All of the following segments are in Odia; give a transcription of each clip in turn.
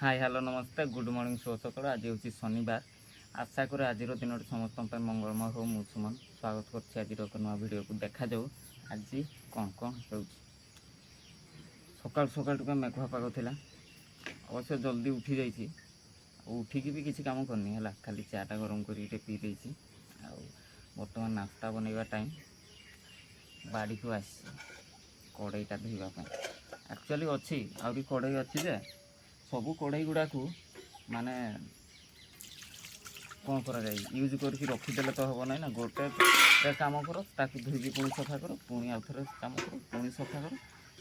हाय हेलो नमस्ते गुड मॉर्निंग शुभ सकाल। आज हूँ शनिवार। आशा करें आज दिन समस्त मंगलमय हो। मु सुमन स्वागत कर आज एक नुआ भिड को देखा जाऊ आज कौन कौन हो। सकाल सकाल मेघुआ पाग था अवश्य जल्दी उठी जाइए उठिकी भी किसी काम करनी है खाली चाटा गरम कर पी देती। बर्तमान नाश्ता बनैवा टाइम बाड़ी को आसी कड़ईटा धोवाई एक्चुअली अच्छी आहरी कड़ई अच्छी जे सबू कड़ई गुड़ा को माने कौन करा जाए यूज करके रखीदे तो हम ना गोटे काम कर ताकू धोई पुणी सफा कर पुणी आउ थे काम कर पुणी सफा कर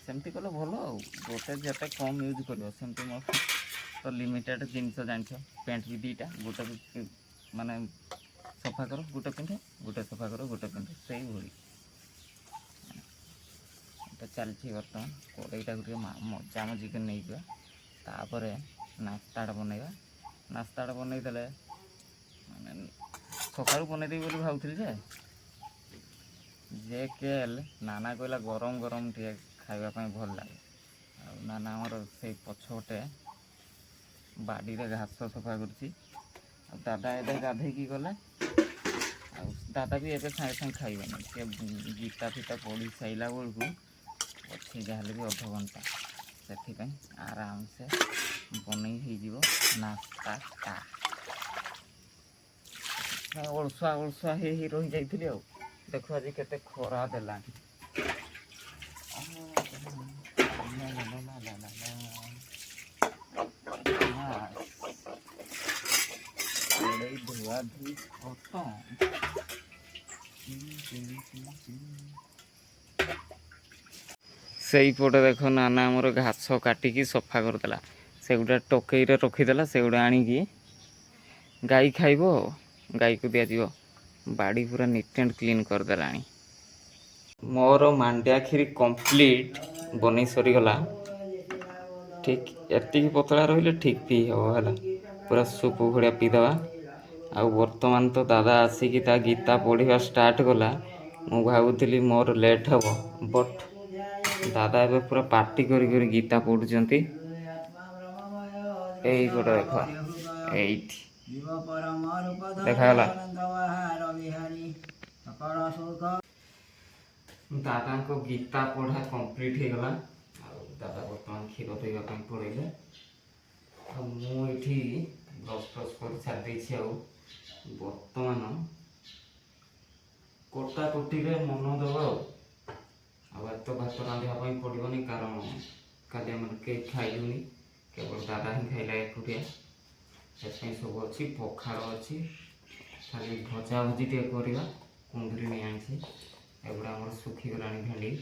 सेमती कले भल आ गोटे जिते कम यूज कर सेमती मो तो लिमिटेड जिनस जान पैंट भी दीटा गोटे माने सफा कर गोटे पिंधे गोटे सफा कर गोटे पिंधे से भाई चलती बर्तमान कड़ईटा मजा मजी कर नहीं तापर नास्ताटा बनैवा नास्ताटा बनईदे माने सकाळु बनईदेवी बोली भावुଥିଲି जे केल नाना कहला गरम गरम टे खाइबा पई भल लागे आ नाना हमर से पछोटे बाड़ी रे घास सफा करछि दादा एबे गाधे की गला आ दादा भी एबे सागे सागे खाइबे से गीता फीता पढ़ी साइला बेलू अच्छी जहाँ भी अध घंटा से आराम से बनई हो नास्ता ओलसुआ ओलसुआ ही रही जाइए देखो आज केते खरा देला धुआ धुई से पटे देख नाना आमर घास काटिकी सफा करदेला से गुड़ा टोकई रखीदेला से गुड़ा आणिकी गाई खाइब गाई को दिज्व बाड़ी पूरा नीट एंड क्लीन करदेला। मोर मांडिया खीरी कंप्लीट बन सरीगला ठीक एति पतला रही ठीक पी हम है पूरा सूप भाया पीदे आ वर्तमान तो दादा आसिकी ता गीता पढ़ा स्टार्ट कला मु भावुली मोर लेट हे बट दादा एबे पूरा पार्टी करी गीता पढ़ुचंती एई गोटे देख एठी देखागला दादा को गीता पढ़ा कंप्लीट हो गला दादा बर्तमान क्षीर देवाई पड़े मुझे ब्रश फ्रश कर छाड़ी बर्तमान कटाकटी मन दबा तो भात रांधापी पड़ोनी कारण काली आम कई खाइलुनि केवल दादा ही खाइला एकुटिया से सब अच्छी पखाड़ अच्छी खाली भजा भजी टे करवा कुंदरी नहीं आनी एगुड़ा आम सुखीगला भेंडी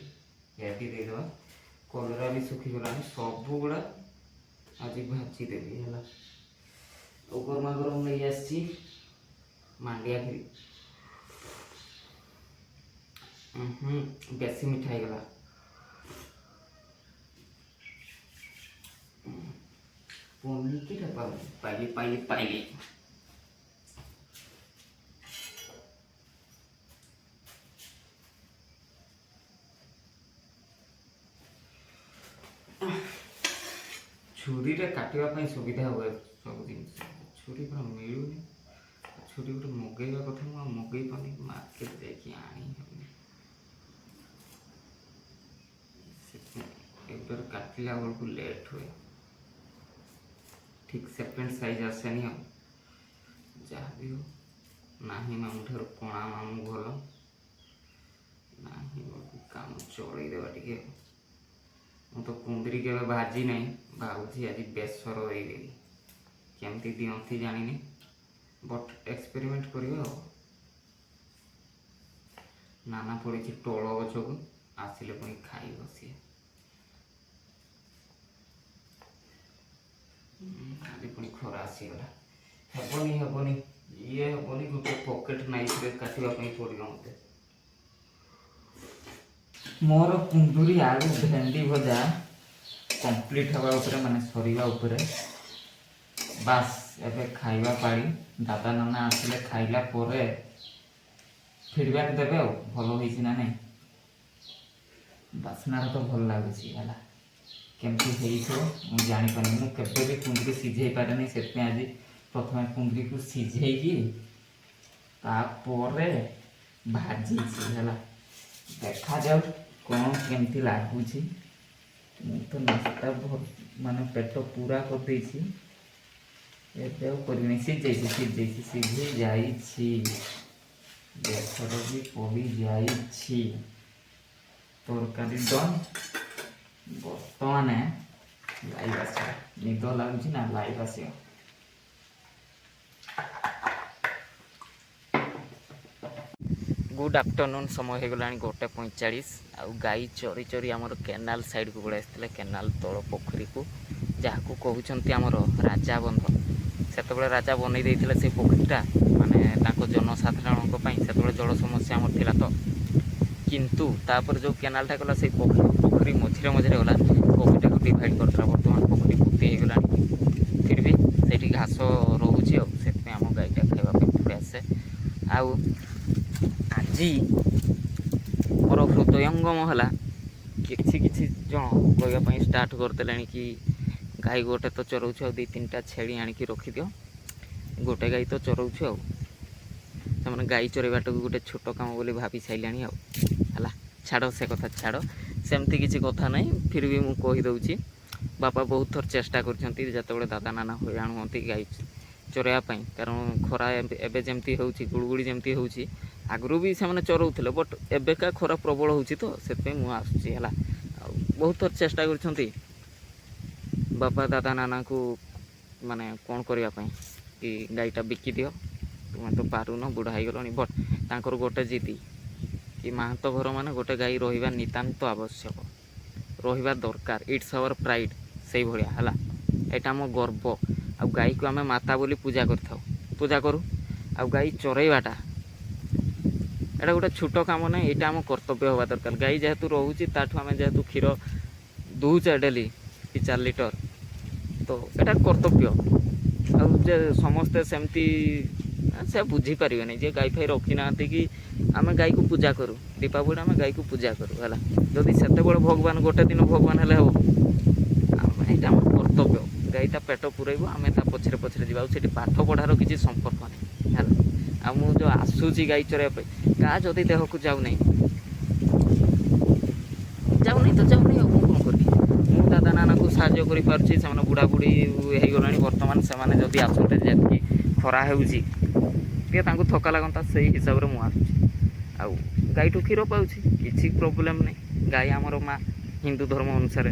यादी देदेवा कलरा भी सुखीगला सब गुड़ा आज भाजीदेवी है गरमा गरम नहीं आसी मांडिया खीरी बेसी मिठा हो गला पाइली पाइली पाइली छुरी रे काटिया सुविधा हुए सब जिन छुरी पूरा मिलूनी छुरी गोटे मगेवा कथा मगई पानी मार्केट जाकि आनी एक बार काटिला बेलू लेट हुए ठीक सेकेंड साइज आसेनी हम जहाँ भी हो ना मामू ठार कणा मामू भल ना काम चलई देवा टे मु तो कुंदरी के भाजी नहीं भावुची आज बेसर देदेवी केमती दिखती जानी बट एक्सपेरिमेंट करवा नाना पड़ी टोल गच को आसिले पुणी खाई सी आज पुणी खरा आसीगला हेबनी ये हेबनी गोटे पकेट नाइफ काटापी पड़ो मत मोर कुंदुरी आलू भेंडी भजा कंप्लीट हवा उपरे माने सरीवा उपरे बास एबे खाइबा पाड़ी दादा नाना आसिले खाइला परे फीडबैक देबे भल होइछि ना नहीं बासना तो भल लागुछि हला କେମିତି ହେଇଥିବ ମୁଁ ଜାଣିପାରୁନି। ମୁଁ କେବେ ବି କୁନ୍ଦୁରି ସିଝେଇ ପାରେନି, ସେଥିପାଇଁ ଆଜି ପ୍ରଥମେ କୁନ୍ଦୁରିକୁ ସିଝେଇକି ତାପରେ ଭାଜିଛି ହେଲା। ଦେଖାଯାଉ କ'ଣ କେମିତି ଲାଗୁଛି। ମୁଁ ତ ନାସ୍ତା ମାନେ ପେଟ ପୁରା କରିଦେଇଛି, ଏବେ ଆଉ କରିବିନି। ସିଝି ଯାଇଛି, ବେସର ବି ପଡ଼ି ଯାଇଛି, ତରକାରୀ ଡନ୍। ବର୍ତ୍ତମାନ ଲାଇଭ୍ ଆସିବ, ନିଦ ଲାଗୁଛି ନା, ଲାଇଭ୍ ଆସିବ। ଗୁଡ୍ ଆଫ୍ଟରନୁନ୍, ସମୟ ହେଇଗଲାଣି 1:45। ଆଉ ଗାଈ ଚରି ଚରି ଆମର କେନାଲ ସାଇଡ଼କୁ ପଳାଇ ଆସିଥିଲେ, କେନାଲ ତଳ ପୋଖରୀକୁ, ଯାହାକୁ କହୁଛନ୍ତି ଆମର ରାଜା ବନ୍ଧ। ସେତେବେଳେ ରାଜା ବନେଇ ଦେଇଥିଲେ ସେ ପୋଖରୀଟା, ମାନେ ତାଙ୍କ ଜନସାଧାରଣଙ୍କ ପାଇଁ। ସେତେବେଳେ ଜଳ ସମସ୍ୟା ଆମର ଥିଲା ତ, କିନ୍ତୁ ତାପରେ ଯେଉଁ କେନାଲଟା ଗଲା ସେଇ ପୋଖରୀ ମଝିରେ ମଝିରେ ଗଲା, ପୋଖରୀଟାକୁ ଡିଭାଇଡ଼ କରିଦେଲା। ବର୍ତ୍ତମାନ ପୋଖରୀ ପୋତି ହେଇଗଲାଣି, ଫିର୍ ବି ସେଇଠି ଘାସ ରହୁଛି, ଆଉ ସେଥିପାଇଁ ଆମ ଗାଈଟା ଖାଇବା ପାଇଁ ପଳେଇ ଆସେ। ଆଉ ଆଜି ମୋର ହୃଦୟଙ୍ଗମ ହେଲା, କିଛି କିଛି ଜଣ କହିବା ପାଇଁ ଷ୍ଟାର୍ଟ କରିଦେଲେଣି କି ଗାଈ ଗୋଟେ ତ ଚରାଉଛୁ, ଆଉ 2-3ଟା ଛେଳି ଆଣିକି ରଖିଦିଅ, ଗୋଟେ ଗାଈ ତ ଚରାଉଛୁ। ଆଉ ସେମାନେ ଗାଈ ଚରାଇବାଟାକୁ ଗୋଟେ ଛୋଟ କାମ ବୋଲି ଭାବି ସାରିଲାଣି ଆଉ ହେଲା। ଛାଡ଼, ସେ କଥା ଛାଡ଼, ସେମିତି କିଛି କଥା ନାହିଁ। ଫିର୍ ବି ମୁଁ କହିଦେଉଛି, ବାପା ବହୁତ ଥର ଚେଷ୍ଟା କରିଛନ୍ତି, ଯେତେବେଳେ ଦାଦା ନାନା ହଇରାଣ ହୁଅନ୍ତି ଗାଈ ଚରାଇବା ପାଇଁ। କାରଣ ଖରା ଏବେ ଯେମିତି ହେଉଛି, ଗୁଳୁଗୁଳି ଯେମିତି ହେଉଛି, ଆଗରୁ ବି ସେମାନେ ଚରାଉଥିଲେ, ବଟ୍ ଏବେକା ଖରା ପ୍ରବଳ ହେଉଛି ତ, ସେଥିପାଇଁ ମୁଁ ଆସୁଛି ହେଲା। ଆଉ ବହୁତ ଥର ଚେଷ୍ଟା କରିଛନ୍ତି ବାପା ଦାଦା ନାନାଙ୍କୁ, ମାନେ କ'ଣ କରିବା ପାଇଁ, କି ଗାଈଟା ବିକିଦିଅ, ତୁମେ ତ ପାରୁନ, ବୁଢ଼ା ହେଇଗଲଣି। ବଟ୍ ତାଙ୍କର ଗୋଟେ ଜିଦି କି ମାହାନ୍ତ ଘର ମାନେ ଗୋଟେ ଗାଈ ରହିବା ନିତାନ୍ତ ଆବଶ୍ୟକ, ରହିବା ଦରକାର, ଇଟ୍ସ ଆୱାର ପ୍ରାଇଡ଼୍, ସେଇଭଳିଆ ହେଲା। ଏଇଟା ଆମ ଗର୍ବ। ଆଉ ଗାଈକୁ ଆମେ ମାତା ବୋଲି ପୂଜା କରିଥାଉ, ପୂଜା କରୁ। ଆଉ ଗାଈ ଚରାଇବାଟା ଏଇଟା ଗୋଟେ ଛୋଟ କାମ ନାହିଁ, ଏଇଟା ଆମ କର୍ତ୍ତବ୍ୟ ହେବା ଦରକାର। ଗାଈ ଯେହେତୁ ରହୁଛି, ତାଠୁ ଆମେ ଯେହେତୁ କ୍ଷୀର ଦେଉଛେ ଡେଲି କି 4 ଲିଟର, ତ ଏଇଟା କର୍ତ୍ତବ୍ୟ। ଆଉ ଯେ ସମସ୍ତେ ସେମିତି ସେ ବୁଝିପାରିବେନି, ଯେ ଗାଈ ଫାଇ ରଖିନାହାନ୍ତି କି ଆମେ ଗାଈକୁ ପୂଜା କରୁ, ଦୀପାବଳି ଆମେ ଗାଈକୁ ପୂଜା କରୁ ହେଲା। ଯଦି ସେତେବେଳେ ଭଗବାନ ଗୋଟେ ଦିନ ଭଗବାନ ହେଲେ ହେବ, ଏଇଟା ଆମ କର୍ତ୍ତବ୍ୟ। ଗାଈଟା ପେଟ ପୁରାଇବ, ଆମେ ତା ପଛରେ ପଛରେ ଯିବା, ଆଉ ସେଠି ପାଠ ପଢ଼ାର କିଛି ସମ୍ପର୍କ ନାହିଁ ହେଲା। ଆଉ ମୁଁ ଯେଉଁ ଆସୁଛି ଗାଈ ଚରାଇବା ପାଇଁ, କାହା ଯଦି ଦେହକୁ ଯାଉନାହିଁ ତ ଯାଉନାହିଁ, ଆଉ ମୁଁ କ'ଣ କରିବି। ମୁଁ ଦାଦା ନାନାକୁ ସାହାଯ୍ୟ କରିପାରୁଛି, ସେମାନେ ବୁଢ଼ାବୁଢ଼ୀ ହେଇଗଲାଣି ବର୍ତ୍ତମାନ। ସେମାନେ ଯଦି ଆସନ୍ତେ, ଯେତିକି ଖରା ହେଉଛି, ଟିକେ ତାଙ୍କୁ ଥକା ଲାଗନ୍ତା, ସେଇ ହିସାବରେ ମୁଁ ଆସୁଛି। ଆଉ ଗାଈଠୁ କ୍ଷୀର ପାଉଛି, କିଛି ପ୍ରୋବ୍ଲେମ୍ ନାହିଁ। ଗାଈ ଆମର ମା', ହିନ୍ଦୁ ଧର୍ମ ଅନୁସାରେ।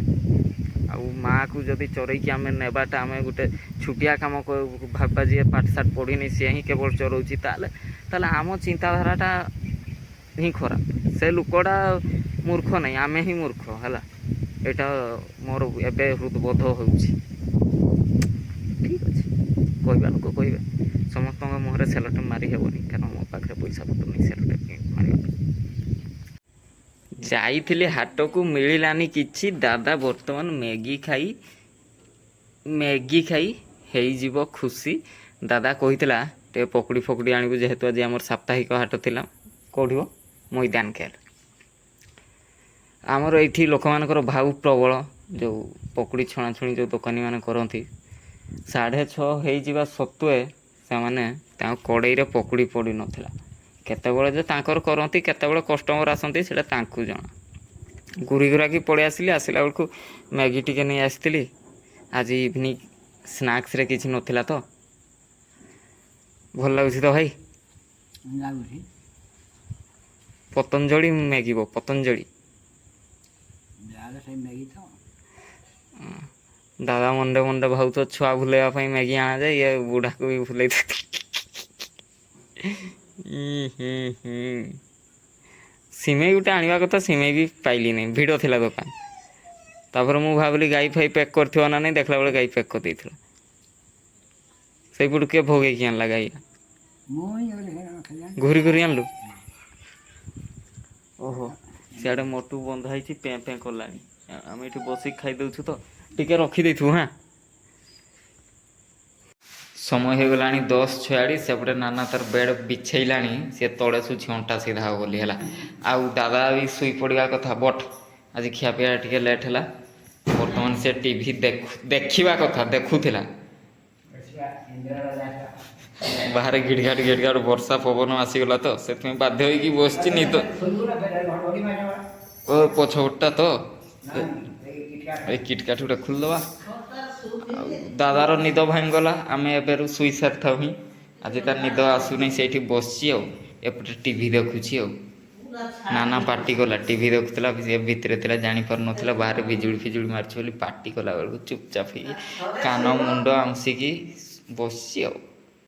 ଆଉ ମାଆକୁ ଯଦି ଚରେଇକି ଆମେ ନେବାଟା ଆମେ ଗୋଟେ ଛୋଟିଆ କାମ ଭାବିବା, ଯିଏ ପାଠଶାଠ ପଢ଼ିନି ସିଏ ହିଁ କେବଳ ଚରାଉଛି, ତାହେଲେ ଆମ ଚିନ୍ତାଧାରାଟା ହିଁ ଖରାପ। ସେ ଲୋକଟା ମୂର୍ଖ ନାହିଁ, ଆମେ ହିଁ ମୂର୍ଖ ହେଲା। ଏଇଟା ମୋର ଏବେ ହୃଦବୋଧ ହେଉଛି। ଠିକ୍ ଅଛି, କହିବା ଲୋକ କହିବେ, ସମସ୍ତଙ୍କ ମୁହଁରେ ସେଲୋଟେପ୍ ମାରି ହେବନି, କାରଣ ମୋ ପାଖରେ ପଇସା ପତ୍ର ନାହିଁ ସେଲୋଟେପ୍ ମାରିବା ପାଇଁ। ଯାଇଥିଲି ହାଟକୁ, ମିଳିଲାନି କିଛି। ଦାଦା ବର୍ତ୍ତମାନ ମ୍ୟାଗି ଖାଇ ହେଇଯିବ ଖୁସି। ଦାଦା କହିଥିଲା ଟିକେ ପକୁଡ଼ି ଫକୁଡ଼ି ଆଣିବୁ, ଯେହେତୁ ଆଜି ଆମର ସାପ୍ତାହିକ ହାଟ ଥିଲା। କେଉଁଠି? ମଇଦାନ ଖେଲ। ଆମର ଏଇଠି ଲୋକମାନଙ୍କର ଭାଉ ପ୍ରବଳ, ଯେଉଁ ପକୁଡ଼ି ଛଣାଛୁଣି ଯେଉଁ ଦୋକାନୀମାନେ କରନ୍ତି, 6:30 ହେଇଯିବା ସତ୍ତ୍ୱେ ସେମାନେ ତାଙ୍କ କଡ଼େଇରେ ପକୁଡ଼ି ପଡ଼ିନଥିଲା। କେତେବେଳେ ଯେ ତାଙ୍କର କରନ୍ତି, କେତେବେଳେ କଷ୍ଟମର ଆସନ୍ତି, ସେଇଟା ତାଙ୍କୁ ଜଣା। ଘୁରି ଘୁରାକି ପଳେଇ ଆସିଲି। ଆସିଲା ବେଳକୁ ମ୍ୟାଗି ଟିକେ ନେଇ ଆସିଥିଲି। ଆଜି ଇଭିନିଂ ସ୍ନାକ୍ସରେ କିଛି ନଥିଲା ତ। ଭଲ ଲାଗୁଛି ତ ଭାଇ? ଲାଗୁଛି। ପତଞ୍ଜଳି ମ୍ୟାଗି, ପତଞ୍ଜଳି। ସେଇ ମ୍ୟାଗି ତ। ଦାଦା ମଣ୍ଡେ ମଣ୍ଡେ ଭାବୁଥିବ ଛୁଆ ଭୁଲେଇବା ପାଇଁ ମ୍ୟାଗି ଆଣାଯାଏ, ଇଏ ବୁଢ଼ାକୁ ବି ଭୁଲେଇ ଦେଉଛି। ସିମେଇ ଗୋଟେ ଆଣିବା କଥା, ସିମେଇ ବି ପାଇଲିନି, ଭିଡ଼ ଥିଲା ଦୋକାନ। ତାପରେ ମୁଁ ଭାବିଲି ଗାଈ ଫାଇ ପ୍ୟାକ୍ କରିଥିବ ନା ନାହିଁ, ଦେଖିଲା ବେଳେ ଗାଈ ପ୍ୟାକ୍ କରିଦେଇଥିଲା। ସେଇପଟୁ କିଏ ଭୋଗେଇକି ଆଣିଲା ଗାଈ? ଘୁରି ଘୁରି ଆଣିଲୁ? ଓହୋ, ସିଆଡ଼େ ମୋଟୁ ବନ୍ଧା ହେଇଛି, ପେଁ ପେଁ କଲାଣି। ଆମେ ଏଠି ବସିକି ଖାଇଦେଉଛୁ ତ, ଟିକେ ରଖିଦେଇଥିବୁ। ହାଁ, ସମୟ ହେଇଗଲାଣି 10:46। ସେପଟେ ନାନା ତାର ବେଡ଼ ବିଛେଇଲାଣି, ସିଏ ତଳେ ଶୁଛି ଅଣ୍ଟା ସିଧା ହେବ ବୋଲି ହେଲା। ଆଉ ଦାଦା ବି ଶୋଇ ପଡ଼ିବା କଥା, ବଟ୍ ଆଜି ଖିଆପିଆ ଟିକେ ଲେଟ୍ ହେଲା। ବର୍ତ୍ତମାନ ସେ ଟିଭି ଦେଖିବା କଥା ଦେଖୁଥିଲା। ବାହାରେ ଘିଡ଼ଘାଟ ବର୍ଷା ପବନ ଆସିଗଲା ତ ସେଥିପାଇଁ ବାଧ୍ୟ ହୋଇକି ବସିଛି। ନିଦ ଓ ପଛପଟଟା ତ ଏଇ କିଟକାଠ ଗୋଟେ ଖୋଲିଦେବା। ଆଉ ଦାଦାର ନିଦ ଭାଙ୍ଗିଗଲା, ଆମେ ଏବେରୁ ଶୋଇ ସାରିଥାଉ ହିଁ। ଆଜି ତାର ନିଦ ଆସୁନି, ସେଇଠି ବସିଛି ଆଉ ଏପଟେ ଟିଭି ଦେଖୁଛି ଆଉ। ନାନା ପାଟି କଲା, ଟିଭି ଦେଖୁଥିଲା ସେ ଭିତରେ ଥିଲା ଜାଣିପାରୁନଥିଲା ବାହାରେ ବିଜୁଳି ଫିଜୁଳି ମାରୁଛି ବୋଲି। ପାଟି କଲା ବେଳକୁ ଚୁପଚାପ ହେଇକି କାନ ମୁଣ୍ଡ ଆଉଁସିକି ବସିଛି ଆଉ।